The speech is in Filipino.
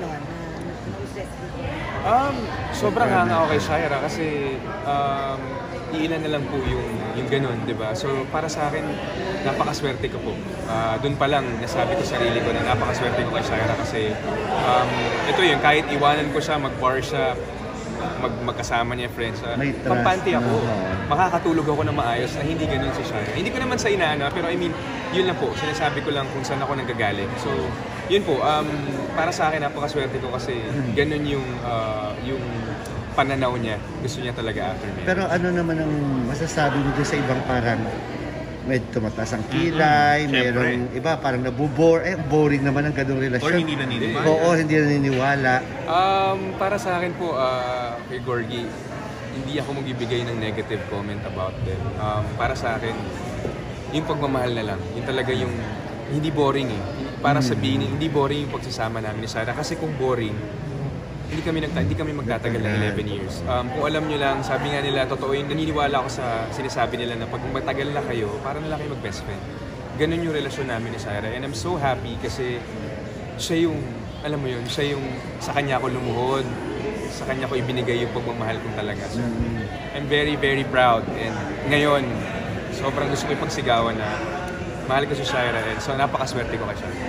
gano'n na na-process before? Sobrang hanga ako kay Shaira kasi iilan na lang po yung ganun, di ba? So para sa akin, napakaswerte ko po. Doon pa lang, nasabi ko sarili ko na napakaswerte ko kay Shaira kasi ito yun, kahit iwanan ko siya, mag-bar siya, magkasama niya friends. Pampante ako. Makakatulog ako ng maayos na hindi ganun si Shaira. Hindi ko naman sa inaano, pero I mean, yun lang po. Sinasabi ko lang kung saan ako nanggagaling. So, yun po. Para sa akin, napakaswerte ko kasi ganun yung pananaw niya. Gusto niya talaga after me. Pero ano naman ang masasabi mo dyan sa ibang parang medyo tumataas ang kilay, merong iba parang nabubore, boring naman ang ganung relasyon. Or hindi naniniwala. Oo, hindi naniniwala. Para sa akin po, kay Gorgie, hindi ako magbibigay ng negative comment about them. Para sa akin, yung pagmamahal na lang. Yung talaga yung hindi boring eh. Para sabihin, hindi boring yung pagsasama namin ni Shaira. Kasi kung boring, hindi kami magtatagal ng 11 years. Kung alam nyo lang, sabi nga nila, totoo yun, naniniwala ako sa sinasabi nila na pag magtagal na kayo, para na lang kayo mag-best friend. Ganun yung relasyon namin ni Shaira. And I'm so happy kasi siya yung, alam mo yun, siya yung sa kanya ako lumuhod, sa kanya ko ibinigay yung pagmamahal kong talaga. So, I'm very, very proud. And ngayon, sobrang gusto ko ipagsigawan na mahal ko si Shaira. And so napakaswerte ko kay Shaira.